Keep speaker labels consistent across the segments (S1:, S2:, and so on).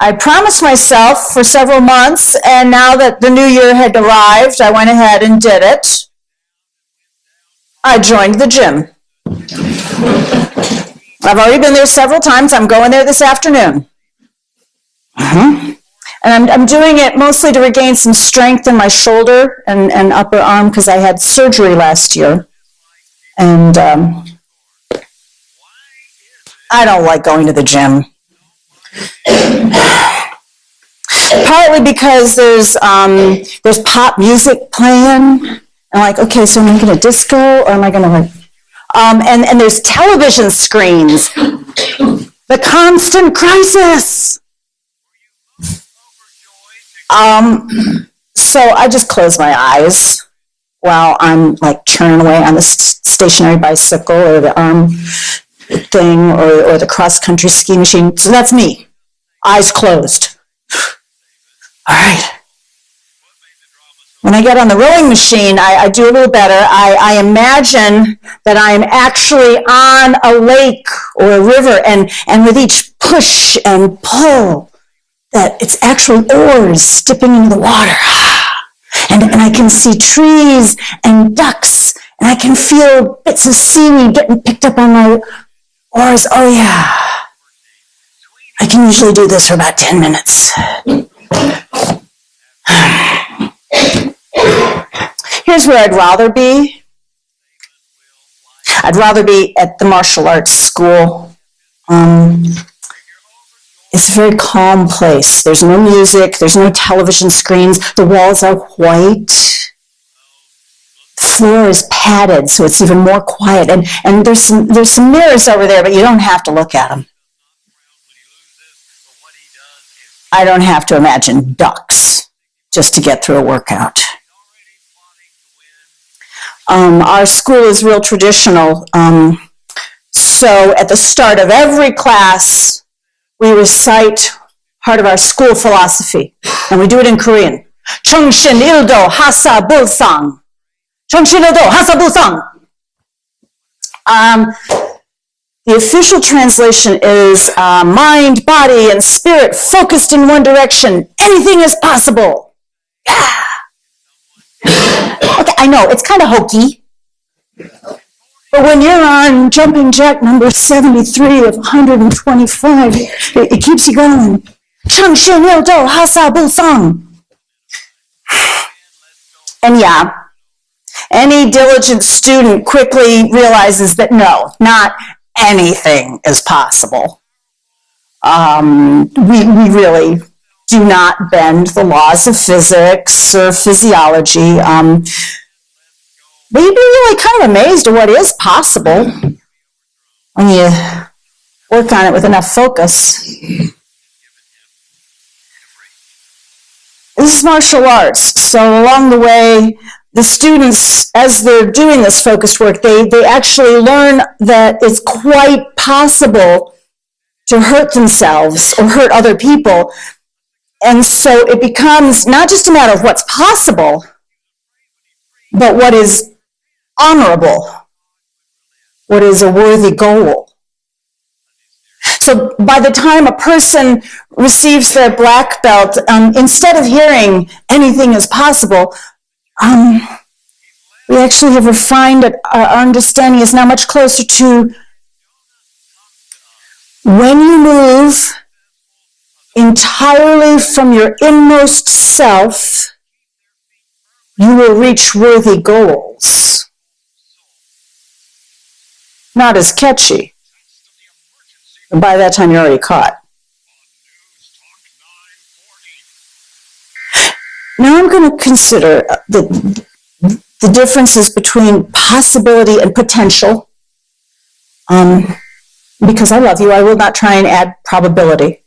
S1: I promised myself for several months, and now that the new year had arrived, I went ahead and did it. I joined the gym. I've already been there several times. I'm going there this afternoon. And I'm doing it mostly to regain some strength in my shoulder and upper arm because I had surgery last year. And I don't like going to the gym. Partly because there's pop music playing. I'm like, okay, so am I going to disco or am I going to like... and there's television screens. The constant crisis. So I just close my eyes while I'm like churning away on the stationary bicycle or the arm thing or the cross-country ski machine. So that's me, eyes closed. All right. When I get on the rowing machine, I do a little better. I imagine that I am actually on a lake or a river, and with each push and pull, that it's actually oars dipping into the water. And I can see trees and ducks, and I can feel bits of seaweed getting picked up on my oars. Oh, yeah. I can usually do this for about 10 minutes. Here's where I'd rather be. I'd rather be at the martial arts school. It's a very calm place. There's no music. There's no television screens. The walls are white. The floor is padded, so it's even more quiet. And there's some mirrors over there, but you don't have to look at them. I don't have to imagine ducks just to get through a workout. Our school is real traditional. So at the start of every class, we recite part of our school philosophy, and we do it in Korean. Cheongshin ildo hasa bulsang. Cheongshin ildo hasa bulsang. The official translation is mind, body, and spirit focused in one direction. Anything is possible. Yeah. Okay, I know, it's kind of hokey. But when you're on jumping jack number 73 of 125, it keeps you going. Cheongshin ildo hasa bulsang. And yeah, any diligent student quickly realizes that no, not anything is possible. We really do not bend the laws of physics or physiology. But you'd be really kind of amazed at what is possible when you work on it with enough focus. This is martial arts, so along the way, the students, as they're doing this focused work, they actually learn that it's quite possible to hurt themselves or hurt other people. And so it becomes not just a matter of what's possible, but what is honorable, what is a worthy goal. So by the time a person receives their black belt, instead of hearing anything is possible, we actually have refined it. Our understanding is now much closer to when you move entirely from your inmost self, you will reach worthy goals. Not as catchy. By that time, you're already caught. Now I'm going to consider the differences between possibility and potential. Because I love you, I will not try and add probability.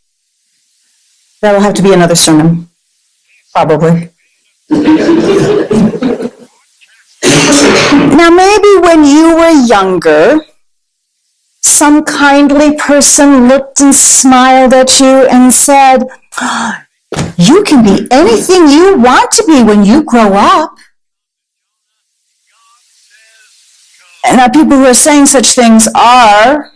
S1: That'll have to be another sermon, probably. Now, maybe when you were younger, some kindly person looked and smiled at you and said, you can be anything you want to be when you grow up. And now people who are saying such things are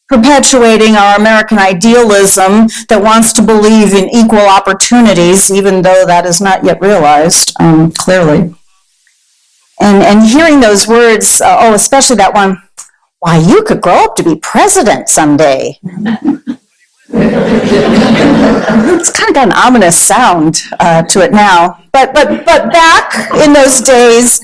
S1: perpetuating our American idealism that wants to believe in equal opportunities, even though that is not yet realized, clearly. And hearing those words, especially that one, why, you could grow up to be president someday. It's kind of got an ominous sound to it now. But back in those days,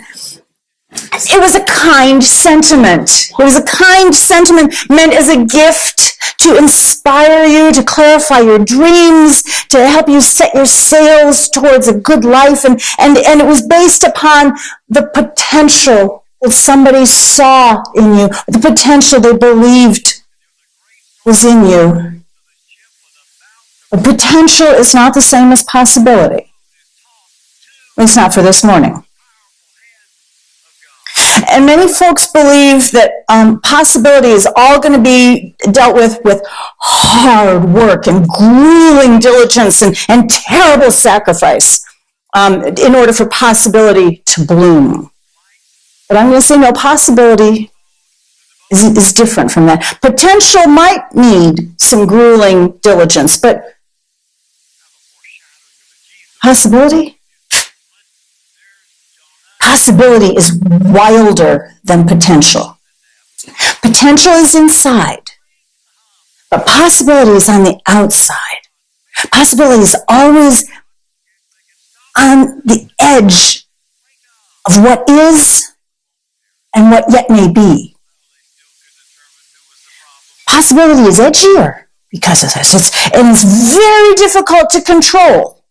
S1: it was a kind sentiment. It was a kind sentiment meant as a gift to inspire you, to clarify your dreams, to help you set your sails towards a good life. And it was based upon the potential that somebody saw in you, the potential they believed was in you. But potential is not the same as possibility. At least not for this morning. And many folks believe that possibility is all going to be dealt with hard work and grueling diligence and terrible sacrifice in order for possibility to bloom. But I'm going to say no, possibility is different from that. Potential might need some grueling diligence, but possibility is wilder than potential. Potential is inside, but possibility is on the outside. Possibility is always on the edge of what is and what yet may be. Possibility is edgier because of this. It's very difficult to control.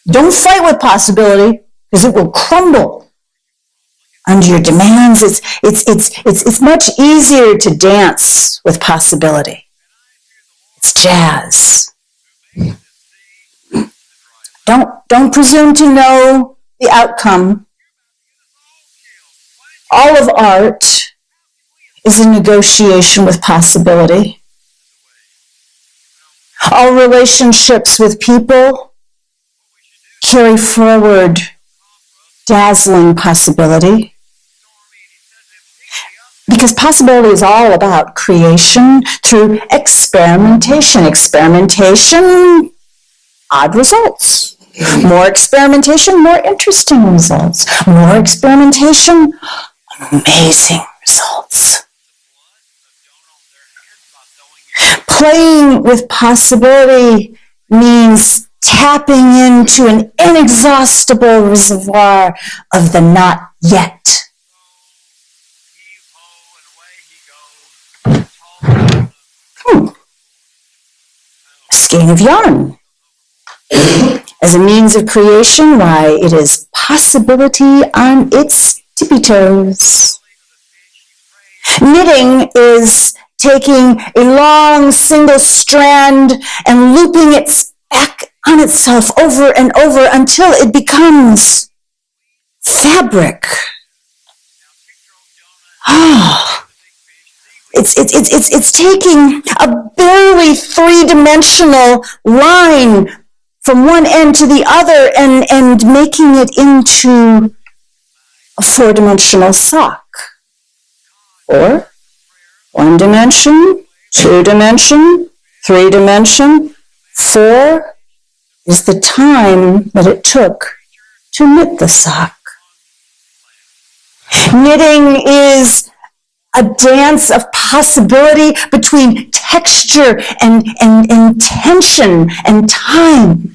S1: Don't fight with possibility, because it will crumble under your demands. It's much easier to dance with possibility. It's jazz. Don't presume to know the outcome. All of art is a negotiation with possibility. All relationships with people carry forward dazzling possibility. Because possibility is all about creation through experimentation. Experimentation, odd results. More experimentation, more interesting results. More experimentation, amazing results. Playing with possibility means tapping into an inexhaustible reservoir of the not yet. A skein of yarn. As a means of creation, why, it is possibility on its tippy toes. Knitting is taking a long single strand and looping it back on itself over and over until it becomes fabric. It's taking a barely three-dimensional line from one end to the other and making it into a four-dimensional sock. Or one dimension, two dimension, three dimension, four is the time that it took to knit the sock. Knitting is a dance of possibility between texture and tension and time.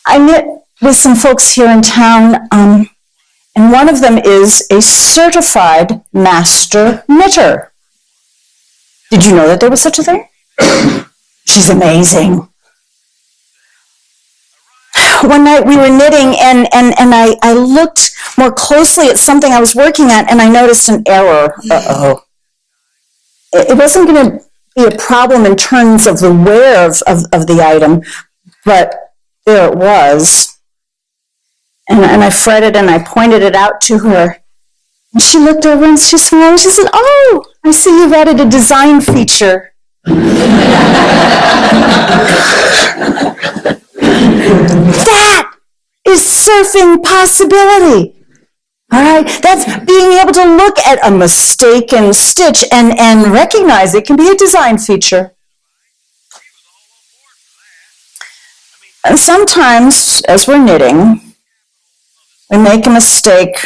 S1: I knit with some folks here in town, and one of them is a certified master knitter. Did you know that there was such a thing? She's amazing. One night we were knitting and I looked more closely at something I was working at and I noticed an error. It wasn't going to be a problem in terms of the wear of the item, but there it was. And I fretted and I pointed it out to her. And she looked over and she smiled and she said, "Oh, I see you've added a design feature." That is surfing possibility. All right, that's being able to look at a mistaken stitch and recognize it can be a design feature. And sometimes, as we're knitting, we make a mistake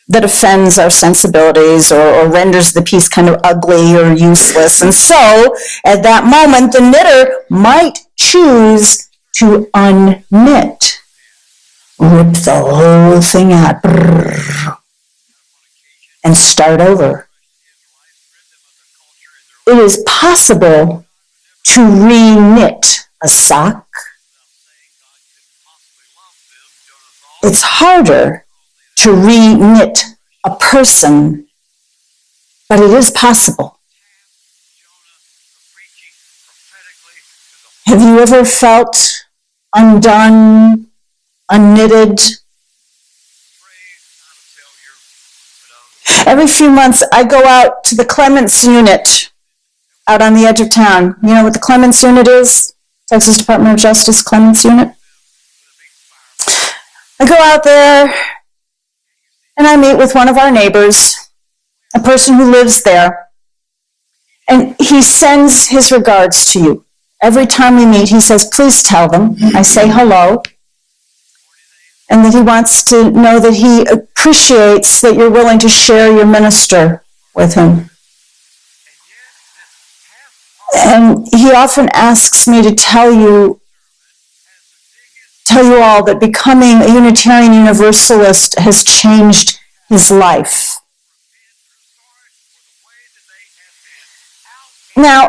S1: that offends our sensibilities or renders the piece kind of ugly or useless. And so, at that moment, the knitter might choose to unknit. Rip the whole thing out and start over. It is possible to re-knit a sock. It's harder to re-knit a person, but it is possible. Have you ever felt undone, unknitted? Every few months, I go out to the Clements unit out on the edge of town. You know what the Clements unit is? Texas Department of Justice Clements unit. I go out there and I meet with one of our neighbors, a person who lives there, and he sends his regards to you. Every time we meet, he says, please tell them. I say hello, and that he wants to know that he appreciates that you're willing to share your minister with him. And he often asks me to tell you all that becoming a Unitarian Universalist has changed his life. Now,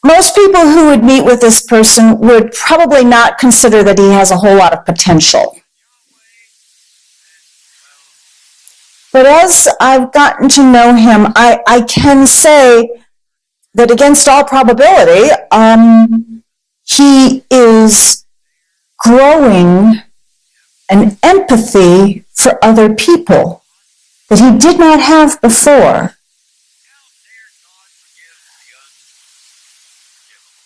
S1: most people who would meet with this person would probably not consider that he has a whole lot of potential. But as I've gotten to know him, I can say that against all probability, he is growing an empathy for other people that he did not have before.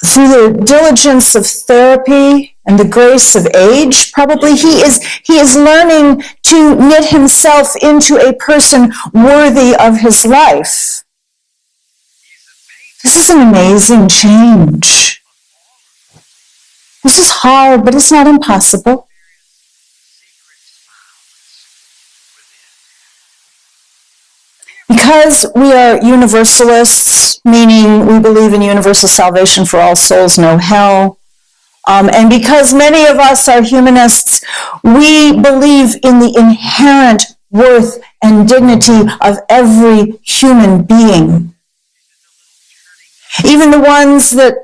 S1: Through the diligence of therapy and the grace of age, probably he is learning to knit himself into a person worthy of his life. This is an amazing change. This is hard, but it's not impossible. Because we are Universalists, meaning we believe in universal salvation for all souls, no hell, and because many of us are humanists, we believe in the inherent worth and dignity of every human being. Even the ones that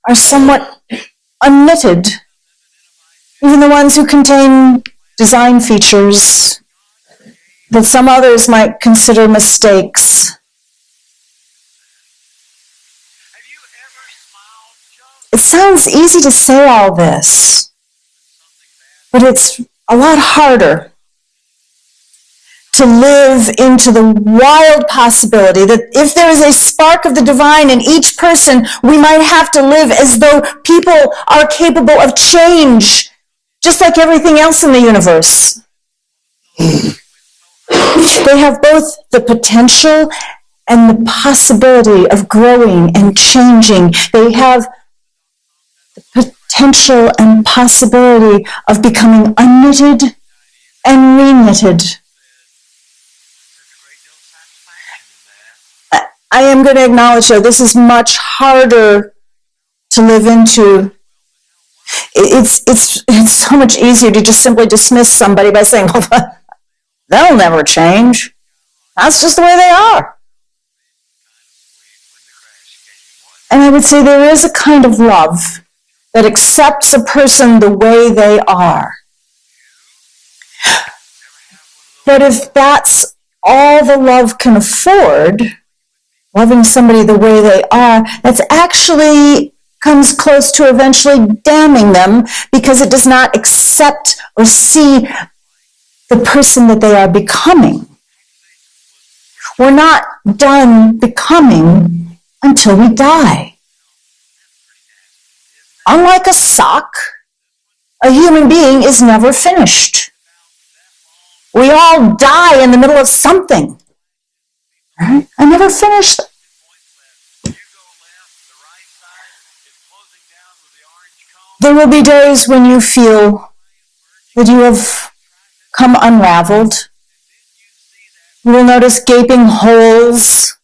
S1: are somewhat unknitted, even the ones who contain design features that some others might consider mistakes. It sounds easy to say all this, but it's a lot harder to live into the wild possibility that if there is a spark of the divine in each person, we might have to live as though people are capable of change, just like everything else in the universe. They have both the potential and the possibility of growing and changing. They have the potential and possibility of becoming unknitted and reknitted. I am going to acknowledge, though, this is much harder to live into. It's so much easier to just simply dismiss somebody by saying, well, they'll never change. That's just the way they are. And I would say there is a kind of love that accepts a person the way they are. But if that's all the love can afford, loving somebody the way they are, that's actually comes close to eventually damning them because it does not accept or see the person that they are becoming. We're not done becoming until we die. Unlike a sock, a human being is never finished. We all die in the middle of something. Right? I never finished. There will be days when you feel that you have come unraveled. You will notice gaping holes.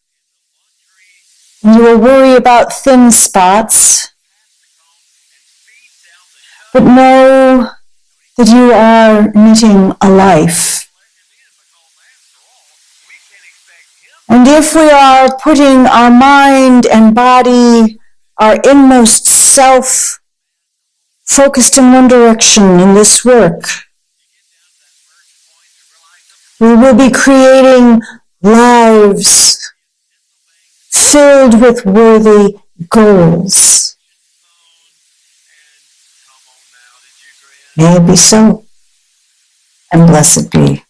S1: And you will worry about thin spots. But know that you are knitting a life. And if we are putting our mind and body, our inmost self, focused in one direction in this work, we will be creating lives filled with worthy goals. May it be so, and blessed be.